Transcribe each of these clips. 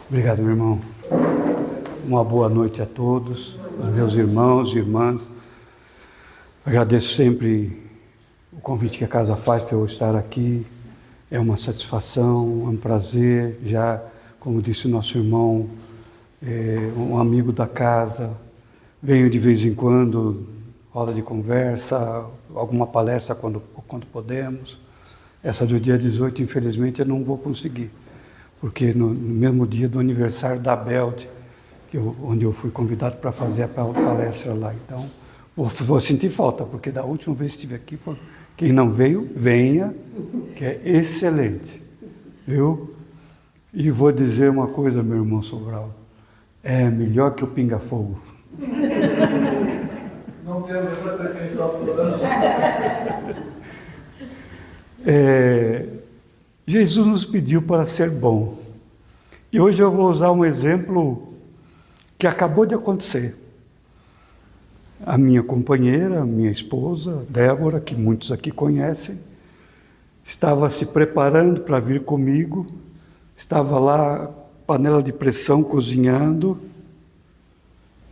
Obrigado, meu irmão. Uma boa noite a todos, os meus irmãos e irmãs. Agradeço sempre o convite que a casa faz para eu estar aqui. É uma satisfação, é um prazer. Já, como disse o nosso irmão, um amigo da casa. Venho de vez em quando, roda de conversa, alguma palestra quando podemos. Essa do dia 18, infelizmente, eu não vou conseguir, porque no mesmo dia do aniversário da Belde, onde eu fui convidado para fazer a palestra lá. Então, vou sentir falta, porque da última vez que estive aqui, quem não veio, venha, que é excelente. Viu? E vou dizer uma coisa, meu irmão Sobral, é melhor que o pinga-fogo. Não temos essa pretensão toda, não. Jesus nos pediu para ser bom. E hoje eu vou usar um exemplo que acabou de acontecer. A minha companheira, a minha esposa, Débora, que muitos aqui conhecem, estava se preparando para vir comigo, estava lá, panela de pressão, cozinhando.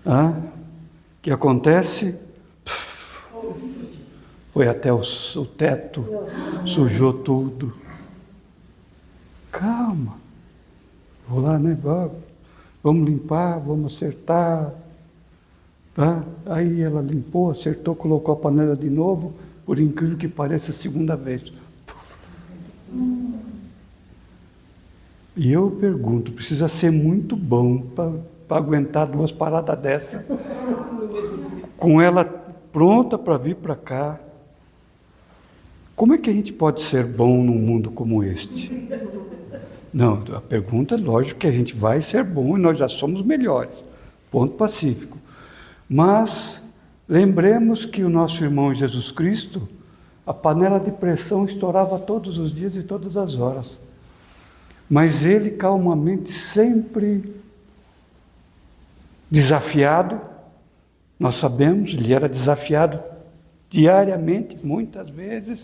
O que acontece? Foi até o teto, sujou tudo. Calma, vou lá, né? Vamos limpar, vamos acertar. Tá? Aí ela limpou, acertou, colocou a panela de novo, por incrível que pareça, a segunda vez. E eu pergunto, precisa ser muito bom para aguentar duas paradas dessa, com ela pronta para vir para cá. Como é que a gente pode ser bom num mundo como este? Não, a pergunta é lógico que a gente vai ser bom e nós já somos melhores. Ponto pacífico. Mas lembremos que o nosso irmão Jesus Cristo, a panela de pressão estourava todos os dias e todas as horas. Mas ele calmamente, sempre desafiado, nós sabemos, ele era desafiado diariamente, muitas vezes,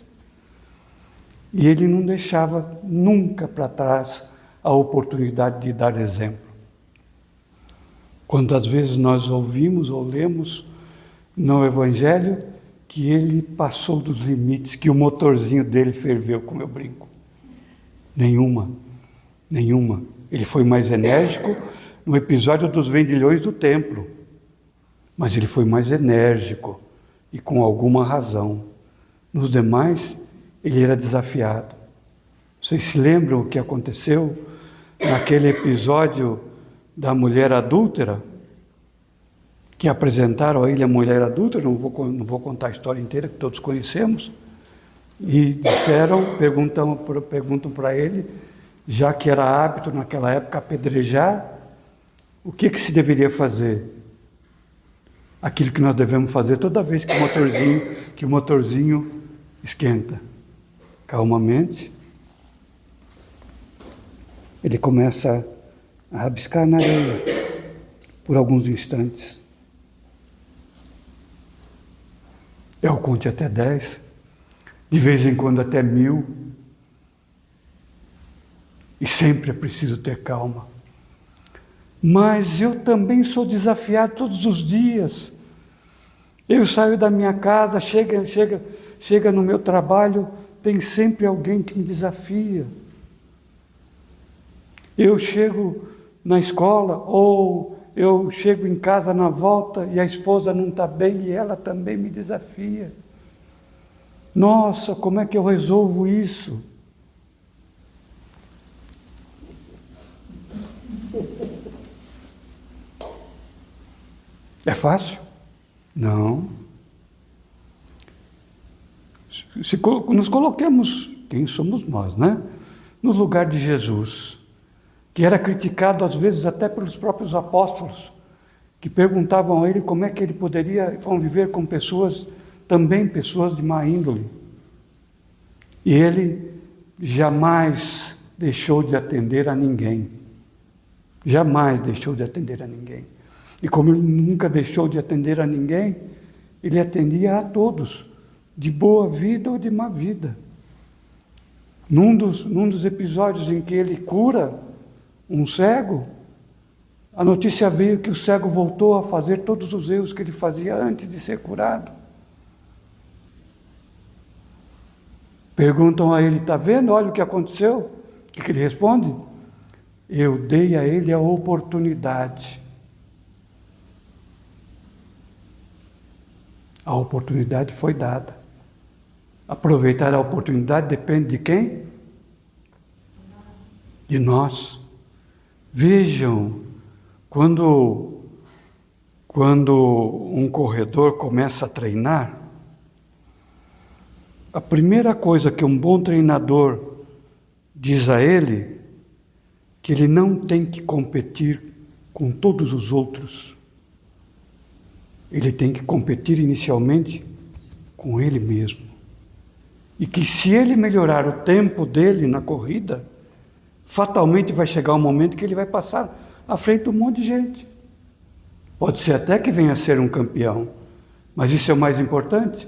e ele não deixava nunca para trás a oportunidade de dar exemplo. Quantas vezes nós ouvimos ou lemos no Evangelho que ele passou dos limites, que o motorzinho dele ferveu, como eu brinco? Nenhuma. Ele foi mais enérgico no episódio dos vendilhões do templo, mas ele foi mais enérgico e com alguma razão. Nos demais, ele era desafiado. Vocês se lembram o que aconteceu naquele episódio da mulher adúltera? Que apresentaram a ele a mulher adúltera, não vou contar a história inteira, que todos conhecemos. E perguntam para ele, já que era hábito naquela época apedrejar, o que se deveria fazer? Aquilo que nós devemos fazer toda vez que o motorzinho esquenta. Calmamente, ele começa a rabiscar na areia por alguns instantes. Eu conto até 10, de vez em quando até 1000, e sempre é preciso ter calma. Mas eu também sou desafiado todos os dias. Eu saio da minha casa, chega no meu trabalho, tem sempre alguém que me desafia. Eu chego na escola, ou eu chego em casa na volta e a esposa não está bem e ela também me desafia. Nossa, como é que eu resolvo isso? É fácil? Não. Se nos coloquemos, quem somos nós, né? No lugar de Jesus, que era criticado às vezes até pelos próprios apóstolos, que perguntavam a ele como é que ele poderia conviver com pessoas de má índole. E ele jamais deixou de atender a ninguém. Jamais deixou de atender a ninguém. E como ele nunca deixou de atender a ninguém, ele atendia a todos, de boa vida ou de má vida. Num dos episódios em que ele cura um cego, A notícia veio que o cego voltou a fazer todos os erros que ele fazia antes de ser curado. Perguntam a ele, está vendo? Olha o que aconteceu. O que ele responde? Eu dei a ele a oportunidade. A oportunidade foi dada. Aproveitar a oportunidade depende de quem? De nós. Vejam, quando um corredor começa a treinar, a primeira coisa que um bom treinador diz a ele, que ele não tem que competir com todos os outros. Ele tem que competir inicialmente com ele mesmo. E que se ele melhorar o tempo dele na corrida, fatalmente vai chegar um momento que ele vai passar à frente de um monte de gente. Pode ser até que venha a ser um campeão, mas isso é o mais importante?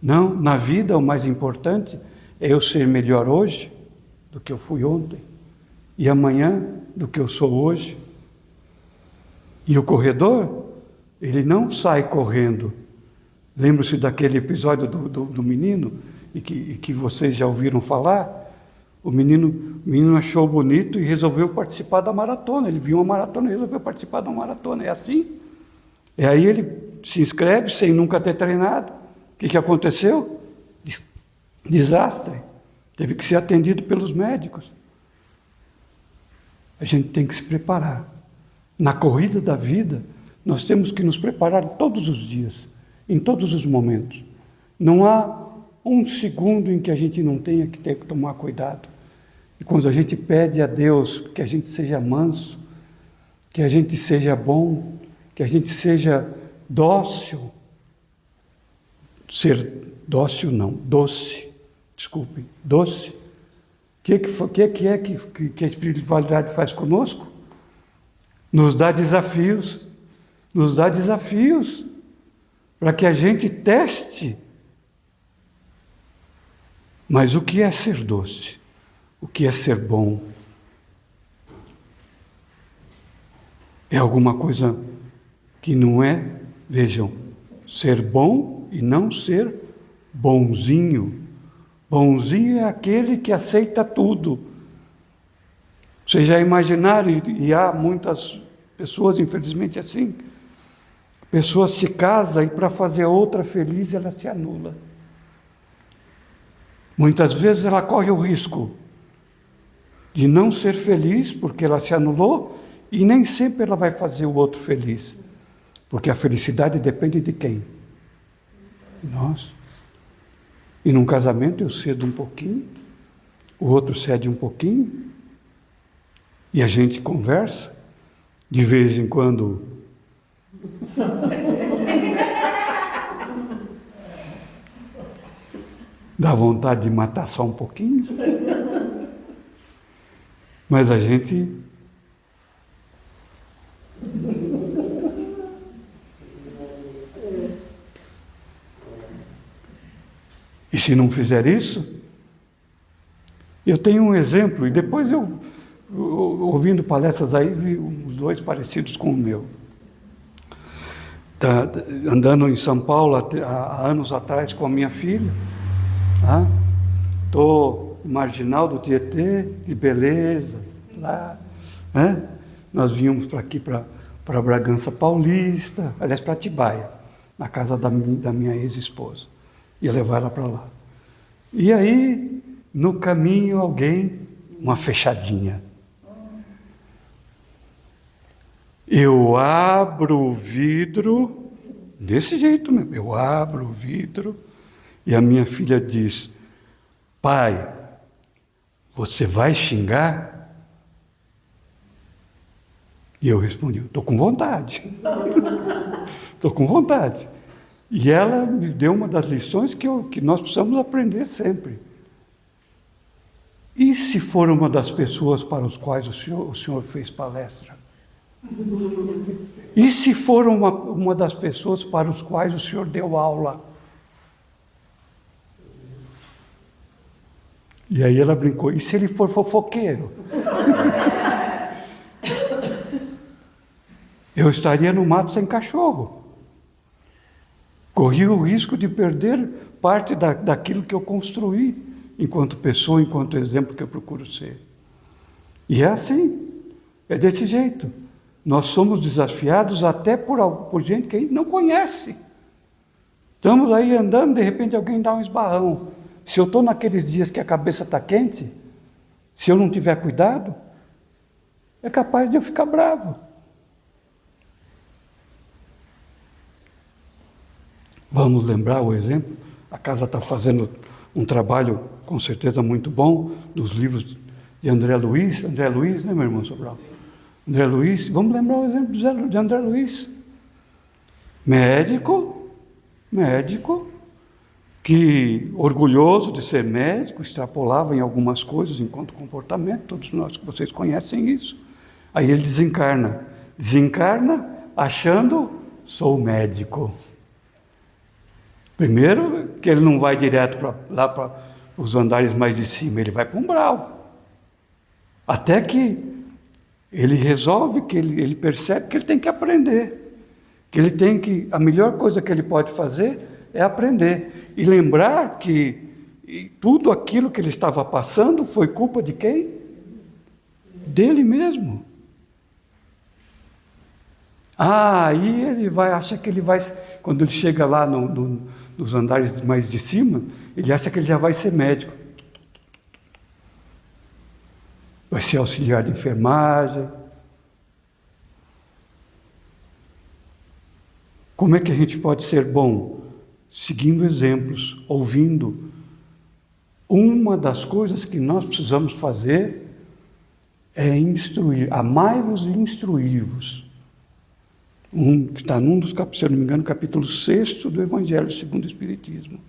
Não, na vida o mais importante é eu ser melhor hoje do que eu fui ontem, e amanhã do que eu sou hoje. E o corredor, ele não sai correndo. Lembra-se daquele episódio do menino, e que vocês já ouviram falar? O menino achou bonito e resolveu participar da maratona. Ele viu uma maratona e resolveu participar da maratona. É assim? E aí ele se inscreve sem nunca ter treinado. O que aconteceu? Desastre. Teve que ser atendido pelos médicos. A gente tem que se preparar. Na corrida da vida, nós temos que nos preparar todos os dias, em todos os momentos. Não há um segundo em que a gente não tenha que ter que tomar cuidado. E quando a gente pede a Deus que a gente seja manso, que a gente seja bom, que a gente seja dócil, ser dócil não, doce, desculpem, doce. O que a espiritualidade faz conosco? Nos dá desafios para que a gente teste. Mas o que é ser doce? O que é ser bom? É alguma coisa que não é, vejam, ser bom e não ser bonzinho. Bonzinho é aquele que aceita tudo. Vocês já imaginaram, e há muitas pessoas, infelizmente, assim, a pessoa se casa e para fazer a outra feliz ela se anula. Muitas vezes ela corre o risco de não ser feliz porque ela se anulou, e nem sempre ela vai fazer o outro feliz, porque a felicidade depende de quem? De nós. E num casamento eu cedo um pouquinho, o outro cede um pouquinho, e a gente conversa, de vez em quando. Dá vontade de matar só um pouquinho. Mas a gente e se não fizer isso, eu tenho um exemplo, e depois eu ouvindo palestras aí, vi uns dois parecidos com o meu. Andando em São Paulo há anos atrás com a minha filha, estou marginal do Tietê, de beleza, lá, né? Nós vínhamos para aqui, para Bragança Paulista, aliás, para Atibaia, na casa da minha ex-esposa, ia levar ela para lá. E aí, no caminho, uma fechadinha. Eu abro o vidro, desse jeito mesmo, eu abro o vidro, e a minha filha diz: pai, você vai xingar? E eu respondi: estou com vontade. Estou com vontade. E ela me deu uma das lições que nós precisamos aprender sempre. E se for uma das pessoas para os quais o senhor fez palestra? E se for uma das pessoas para os quais o senhor deu aula? E aí ela brincou: e se ele for fofoqueiro? eu estaria no mato sem cachorro. Corria o risco de perder parte daquilo que eu construí enquanto pessoa, enquanto exemplo que eu procuro ser. E é assim, é desse jeito. Nós somos desafiados até por gente que a gente não conhece. Estamos aí andando, de repente alguém dá um esbarrão. Se eu estou naqueles dias que a cabeça está quente, se eu não tiver cuidado, é capaz de eu ficar bravo. Vamos lembrar o exemplo? A casa está fazendo um trabalho, com certeza, muito bom, dos livros de André Luiz. André Luiz, né, meu irmão Sobral? André Luiz, vamos lembrar o exemplo de André Luiz. Médico, que, orgulhoso de ser médico, extrapolava em algumas coisas enquanto comportamento, todos nós, vocês conhecem isso. Aí ele desencarna achando, sou médico. Primeiro, que ele não vai direto lá para os andares mais de cima, ele vai para um umbral. Até que ele resolve, que ele percebe que ele tem que aprender. A melhor coisa que ele pode fazer é aprender. E lembrar que tudo aquilo que ele estava passando foi culpa de quem? Dele mesmo. Aí ele acha que ele vai, quando ele chega lá nos andares mais de cima, ele acha que ele já vai ser médico. Vai ser auxiliar de enfermagem. Como é que a gente pode ser bom? Seguindo exemplos, ouvindo. Uma das coisas que nós precisamos fazer é instruir. Amai-vos e instruí-vos. Que está num dos capítulos, se eu não me engano, capítulo 6 do Evangelho segundo o Espiritismo.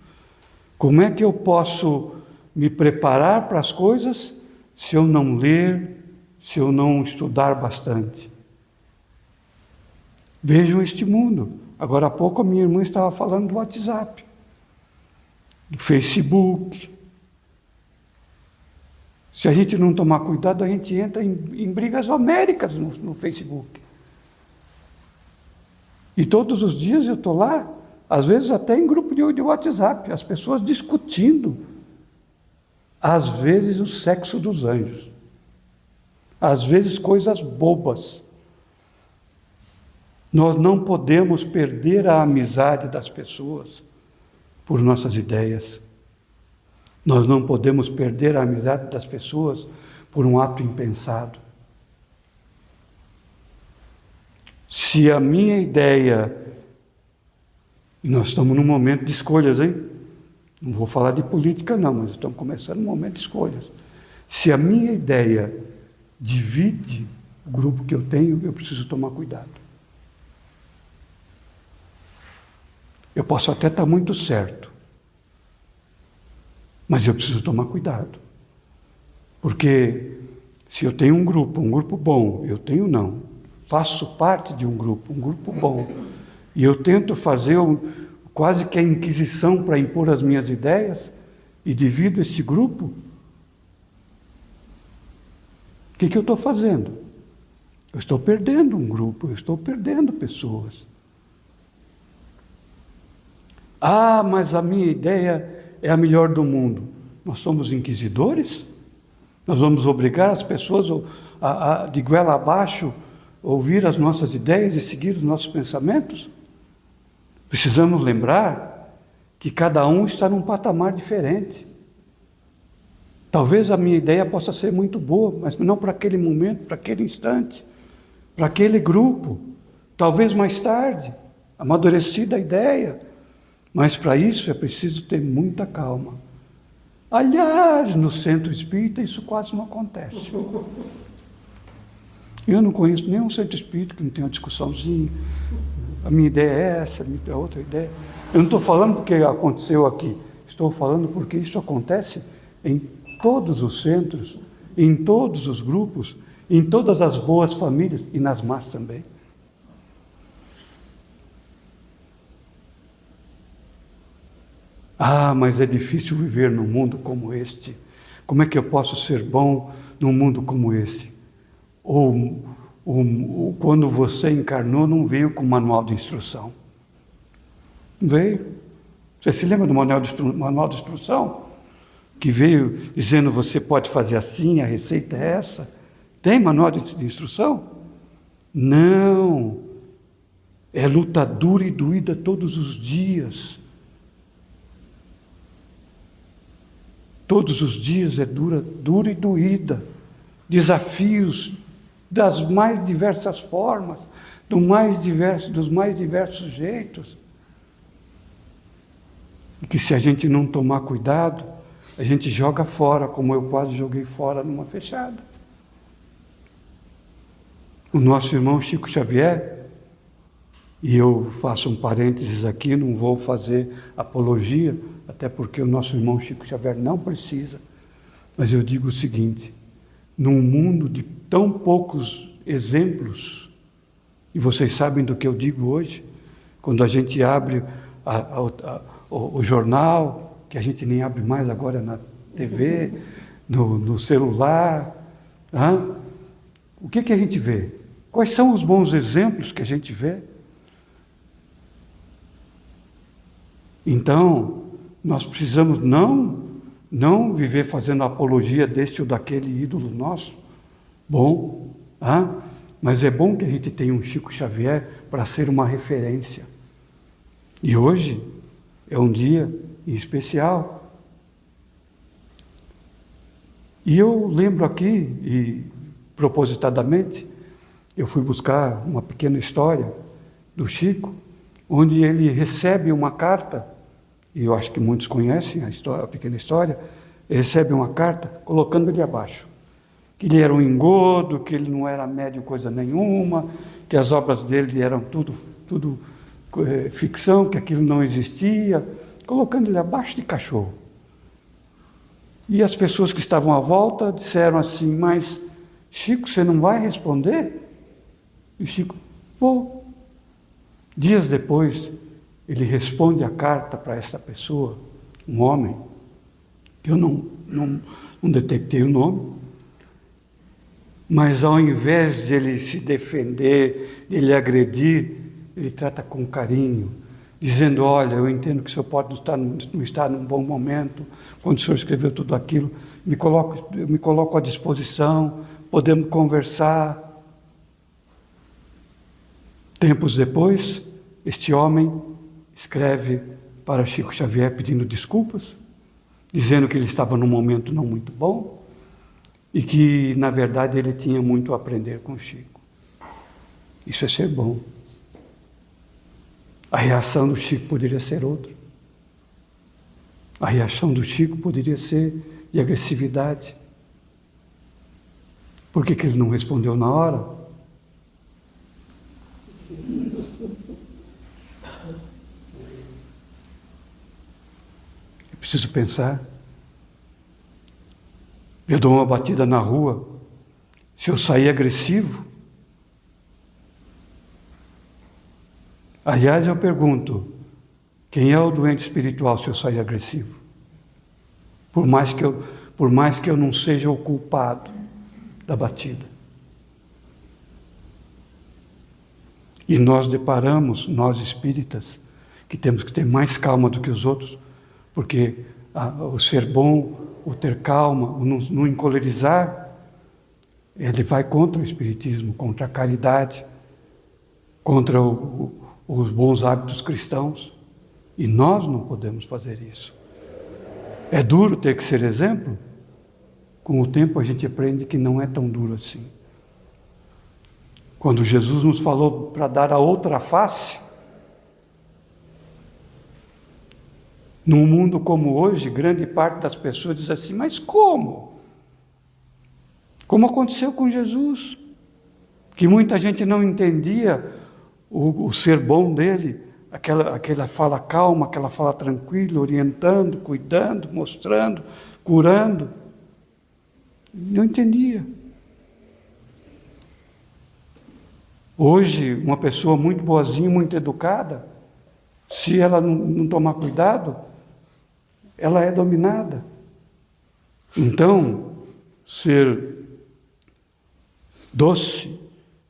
Como é que eu posso me preparar para as coisas se eu não ler, se eu não estudar bastante? Vejam este mundo. Agora há pouco a minha irmã estava falando do WhatsApp, do Facebook. Se a gente não tomar cuidado, a gente entra em brigas homéricas no Facebook. E todos os dias eu estou lá, às vezes até em grupo de WhatsApp, as pessoas discutindo, às vezes o sexo dos anjos, às vezes coisas bobas. Nós não podemos perder a amizade das pessoas por nossas ideias. Nós não podemos perder a amizade das pessoas por um ato impensado. Se a minha ideia, e nós estamos num momento de escolhas, hein? Não vou falar de política não, mas estamos começando um momento de escolhas. Se a minha ideia divide o grupo que eu tenho, eu preciso tomar cuidado. Eu posso até estar muito certo, mas eu preciso tomar cuidado. Porque se eu tenho um grupo bom, faço parte de um grupo bom, e eu tento fazer quase que a inquisição para impor as minhas ideias, e divido esse grupo, o que eu estou fazendo? Eu estou perdendo um grupo, eu estou perdendo pessoas. Ah, mas a minha ideia é a melhor do mundo. Nós somos inquisidores? Nós vamos obrigar as pessoas de goela abaixo ouvir as nossas ideias e seguir os nossos pensamentos? Precisamos lembrar que cada um está num patamar diferente. Talvez a minha ideia possa ser muito boa, mas não para aquele momento, para aquele instante, para aquele grupo. Talvez mais tarde, amadurecida a ideia. Mas para isso é preciso ter muita calma. Aliás, no centro espírita isso quase não acontece. Eu não conheço nenhum centro espírita que não tenha uma discussãozinha. A minha ideia é essa, a minha é outra ideia. Eu não estou falando porque aconteceu aqui. Estou falando porque isso acontece em todos os centros, em todos os grupos, em todas as boas famílias e nas más também. Ah, mas é difícil viver num mundo como este. Como é que eu posso ser bom num mundo como esse? Ou quando você encarnou, não veio com manual de instrução. Não veio. Você se lembra do manual de instrução? Que veio dizendo, você pode fazer assim, a receita é essa. Tem manual de instrução? Não. É luta dura e doída todos os dias. Todos os dias é dura e doída. Desafios das mais diversas formas, dos mais diversos jeitos. E que se a gente não tomar cuidado, a gente joga fora, como eu quase joguei fora numa fechada. O nosso irmão Chico Xavier, e eu faço um parênteses aqui, não vou fazer apologia, até porque o nosso irmão Chico Xavier não precisa, mas eu digo o seguinte, num mundo de tão poucos exemplos, e vocês sabem do que eu digo hoje, quando a gente abre o jornal, que a gente nem abre mais agora na TV, no celular, o que a gente vê? Quais são os bons exemplos que a gente vê? Então, nós precisamos não viver fazendo apologia deste ou daquele ídolo nosso. Bom, mas é bom que a gente tenha um Chico Xavier para ser uma referência. E hoje é um dia especial. E eu lembro aqui, e propositadamente, eu fui buscar uma pequena história do Chico, onde ele recebe uma carta, e eu acho que muitos conhecem a pequena história, ele recebe uma carta colocando ele abaixo. Que ele era um engodo, que ele não era médio coisa nenhuma, que as obras dele eram tudo ficção, que aquilo não existia, colocando ele abaixo de cachorro. E as pessoas que estavam à volta disseram assim, mas Chico, você não vai responder? E Chico, vou. Dias depois, ele responde a carta para essa pessoa, um homem, que eu não detectei o nome, mas ao invés de ele se defender, de ele agredir, ele trata com carinho, dizendo, olha, eu entendo que o senhor pode não estar num bom momento, quando o senhor escreveu tudo aquilo, eu me coloco à disposição, podemos conversar. Tempos depois, este homem escreve para Chico Xavier pedindo desculpas, dizendo que ele estava num momento não muito bom e que, na verdade, ele tinha muito a aprender com Chico. Isso é ser bom. A reação do Chico poderia ser outra. A reação do Chico poderia ser de agressividade. Por que ele não respondeu na hora? Eu preciso pensar. Eu dou uma batida na rua. Se eu sair agressivo, aliás, eu pergunto, quem é o doente espiritual se eu sair agressivo? Por mais que eu não seja o culpado da batida. E nós deparamos, nós espíritas, que temos que ter mais calma do que os outros, porque o ser bom, o ter calma, o não encolerizar, ele vai contra o espiritismo, contra a caridade, contra os bons hábitos cristãos. E nós não podemos fazer isso. É duro ter que ser exemplo? Com o tempo a gente aprende que não é tão duro assim. Quando Jesus nos falou para dar a outra face, num mundo como hoje, grande parte das pessoas diz assim, mas como? Como aconteceu com Jesus? Que muita gente não entendia o ser bom dele, aquela fala calma, aquela fala tranquila, orientando, cuidando, mostrando, curando. Não entendia. Hoje, uma pessoa muito boazinha, muito educada, se ela não tomar cuidado, ela é dominada. Então, ser doce,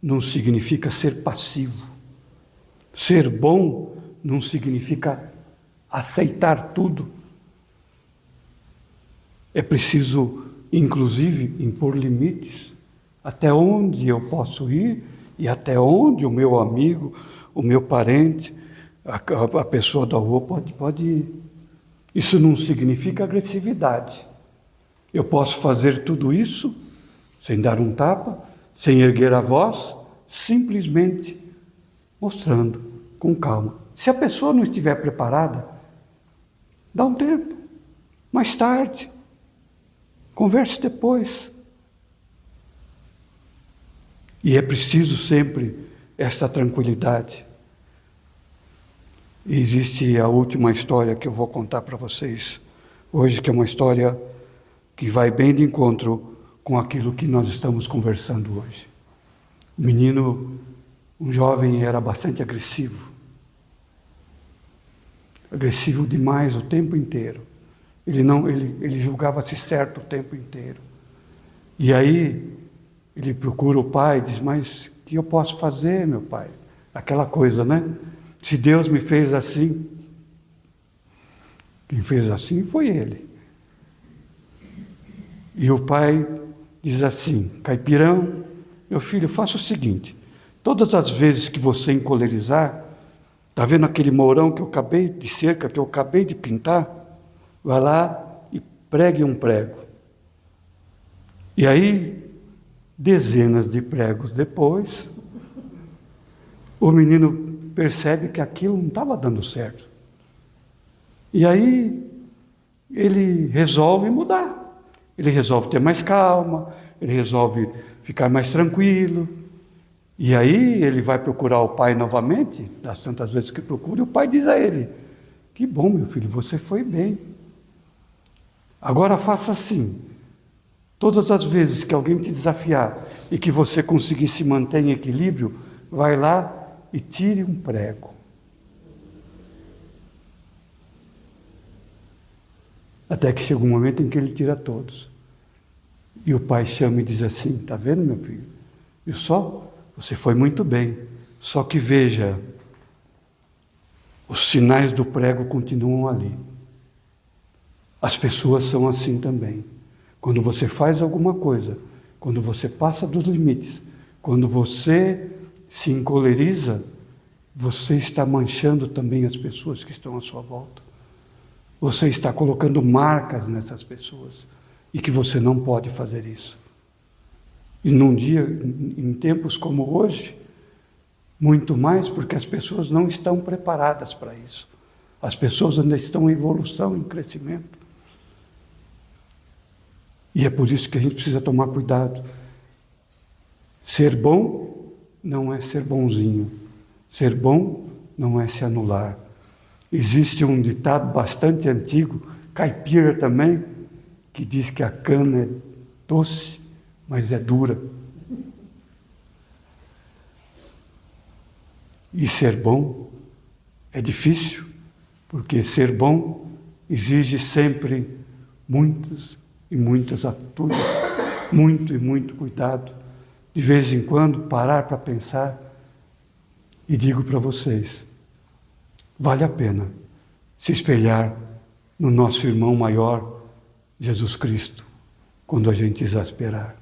não significa ser passivo. Ser bom não significa aceitar tudo. É preciso, inclusive, impor limites. Até onde eu posso ir e até onde o meu amigo, o meu parente, a pessoa da rua pode ir. Isso não significa agressividade. Eu posso fazer tudo isso sem dar um tapa, sem erguer a voz, simplesmente mostrando com calma. Se a pessoa não estiver preparada, dá um tempo, mais tarde, converse depois. E é preciso sempre essa tranquilidade. E existe a última história que eu vou contar para vocês hoje, que é uma história que vai bem de encontro com aquilo que nós estamos conversando hoje. O menino, um jovem, era bastante agressivo. Agressivo demais o tempo inteiro. Ele julgava-se certo o tempo inteiro. E aí ele procura o pai e diz: mas o que eu posso fazer, meu pai? Aquela coisa, né? Se Deus me fez assim, quem fez assim foi ele. E o pai diz assim: caipirão, meu filho, faça o seguinte, todas as vezes que você encolerizar, está vendo aquele mourão que eu acabei de cerca, que eu acabei de pintar? Vai lá e pregue um prego. E aí, dezenas de pregos depois, o menino percebe que aquilo não estava dando certo. E aí, ele resolve mudar. Ele resolve ter mais calma, ele resolve ficar mais tranquilo. E aí ele vai procurar o pai novamente, das tantas vezes que procura, e o pai diz a ele: que bom, meu filho, você foi bem. Agora faça assim, todas as vezes que alguém te desafiar e que você conseguir se manter em equilíbrio, vai lá e tire um prego. Até que chega um momento em que ele tira todos. E o pai chama e diz assim: está vendo, meu filho? Viu só? Você foi muito bem. Só que veja, os sinais do prego continuam ali. As pessoas são assim também. Quando você faz alguma coisa, quando você passa dos limites, quando você se encoleriza, você está manchando também as pessoas que estão à sua volta. Você está colocando marcas nessas pessoas e que você não pode fazer isso. E num dia, em tempos como hoje, muito mais porque as pessoas não estão preparadas para isso. As pessoas ainda estão em evolução, em crescimento. E é por isso que a gente precisa tomar cuidado. Ser bom não é ser bonzinho. Ser bom não é se anular. Existe um ditado bastante antigo, caipira também, que diz que a cana é doce, mas é dura. E ser bom é difícil, porque ser bom exige sempre muitas e muitas atitudes, muito e muito cuidado. De vez em quando, parar para pensar. E digo para vocês, vale a pena se espelhar no nosso irmão maior, Jesus Cristo, quando a gente exasperar.